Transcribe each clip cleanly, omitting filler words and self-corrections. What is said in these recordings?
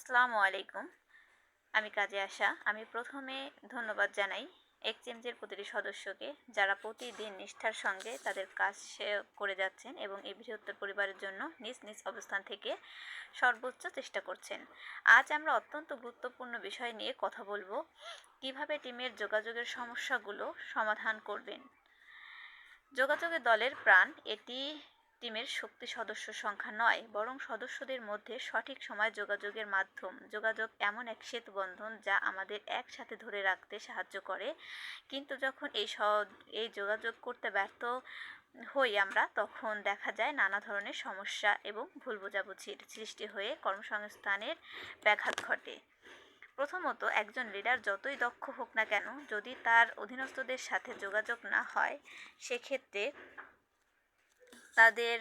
আসসালামু আলাইকুম। আমি কাজে আসা। আমি প্রথমে ধন্যবাদ জানাই এক্সচেঞ্জের প্রতিটি সদস্যকে, যারা প্রতিদিন নিষ্ঠার সঙ্গে তাদের কাজ করে যাচ্ছেন এবং এই বৃহত্তর পরিবারের জন্য নিজ নিজ অবস্থান থেকে সর্বোচ্চ চেষ্টা করছেন। আজ আমরা অত্যন্ত গুরুত্বপূর্ণ বিষয় নিয়ে কথা বলবো, কিভাবে টিমের যোগাযোগের সমস্যাগুলো সমাধান করবেন। যোগাযোগের দলের প্রাণ। এটি টিমের শক্তি সদস্য সংখ্যা নয়, বরং সদস্যদের মধ্যে সঠিক সময় যোগাযোগের মাধ্যম। যোগাযোগ এমন এক সেতুবন্ধন যা আমাদের একসাথে ধরে রাখতে সাহায্য করে, কিন্তু যখন এই যোগাযোগ করতে ব্যর্থ হই আমরা, তখন দেখা যায় নানা ধরনের সমস্যা এবং ভুল বোঝাবুঝির সৃষ্টি হয়ে কর্মসংস্থানের ব্যাঘাত ঘটে। প্রথমত, একজন লিডার যতই দক্ষ হোক না কেন, যদি তার অধীনস্থদের সাথে যোগাযোগ না হয়, সেক্ষেত্রে তাদের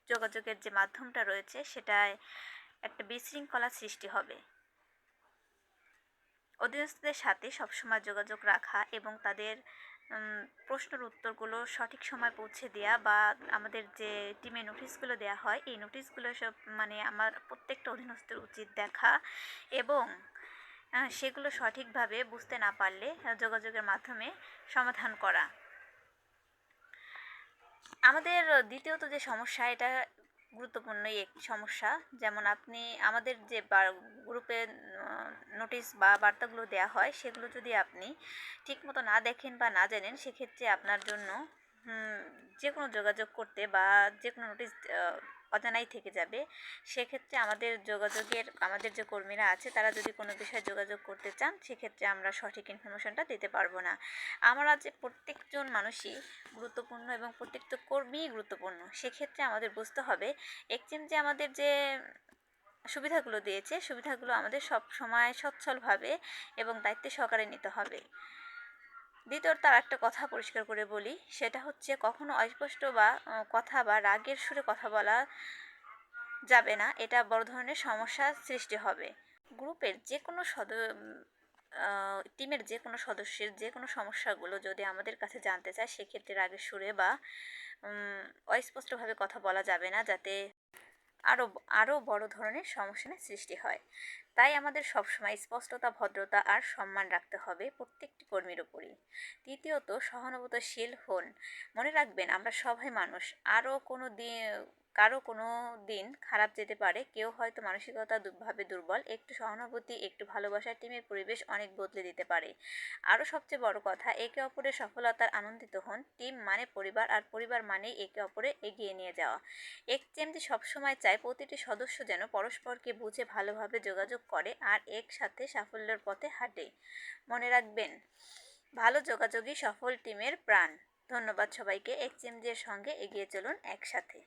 যোগাযোগের যে মাধ্যমটা রয়েছে সেটায় একটা বিশৃঙ্খলা সৃষ্টি হবে। অধীনস্থদের সাথে সবসময় যোগাযোগ রাখা এবং তাদের প্রশ্নের উত্তরগুলো সঠিক সময় পৌঁছে দেওয়া, বা আমাদের যে টিমে নোটিশগুলো দেওয়া হয়, এই নোটিশগুলো সব আমার প্রত্যেকটা অধীনস্থের উচিত দেখা, এবং সেগুলো সঠিকভাবে বুঝতে না পারলে যোগাযোগের মাধ্যমে সমাধান করা। আমাদের দ্বিতীয়ত যে সমস্যা, এটা গুরুত্বপূর্ণই একটি সমস্যা। যেমন আপনি আমাদের যে গ্রুপে নোটিশ বা বার্তাগুলো দেওয়া হয়, সেগুলো যদি আপনি ঠিকমতো না দেখেন বা না জানেন, সেক্ষেত্রে আপনার জন্য যে কোনো যোগাযোগ করতে বা যে কোনো নোটিশ অজানাই থেকে যাবে। সেক্ষেত্রে আমাদের যে কর্মীরা আছে, তারা যদি কোনো বিষয়ে যোগাযোগ করতে চান, সেক্ষেত্রে আমরা সঠিক ইনফরমেশনটা দিতে পারবো না। আমরা যে প্রত্যেকজন মানুষই গুরুত্বপূর্ণ এবং প্রত্যেকটা কর্মীই গুরুত্বপূর্ণ। সেক্ষেত্রে আমাদের বুঝতে হবে এক্সচেঞ্জ যে আমাদের যে সুবিধাগুলো দিয়েছে, সুবিধাগুলো আমাদের সব সময় সচ্ছলভাবে এবং দায়িত্ব সহকারে নিতে হবে। দ্বিতীয়ত আর একটা কথা পরিষ্কার করে বলি, সেটা হচ্ছে কখনো অস্পষ্ট কথা বা রাগের সুরে কথা বলা যাবে না। এটা বড় ধরনের সমস্যার সৃষ্টি হবে। গ্রুপের যে কোনো টিমের যে কোনো সদস্যের যে কোনো সমস্যাগুলো যদি আমাদের কাছে জানতে চায়, সেক্ষেত্রে রাগের সুরে বা অস্পষ্টভাবে কথা বলা যাবে না, যাতে আরও বড় ধরনের সমস্যার সৃষ্টি হয়। তাই আমাদের সবসময় স্পষ্টতা, ভদ্রতা আর সম্মান রাখতে হবে প্রত্যেকটি কর্মীর উপরই। তৃতীয়ত, সহানুভূতিশীল হন। মনে রাখবেন, আমরা সবাই মানুষ। কারো কোনো দিন খারাপ যেতে পারে, কেউ হয়তো মানসিকতাভাবে দুর্বল। একটু সহানুভূতি, একটু ভালোবাসার টিমের পরিবেশ অনেক বদলে দিতে পারে। আরও সবচেয়ে বড় কথা, একে অপরের সফলতার আনন্দিত হন। টিম মানে পরিবার, আর পরিবার মানেই একে অপরে এগিয়ে নিয়ে যাওয়া। এক্সচেঞ্জ সবসময় চায় প্রতিটি সদস্য যেন পরস্পরকে বুঝে ভালোভাবে যোগাযোগ করে আর একসাথে সাফল্যের পথে হাঁটে। মনে রাখবেন, ভালো যোগাযোগই সফল টিমের প্রাণ। ধন্যবাদ সবাইকে। এক্সচেঞ্জের সঙ্গে এগিয়ে চলুন একসাথে।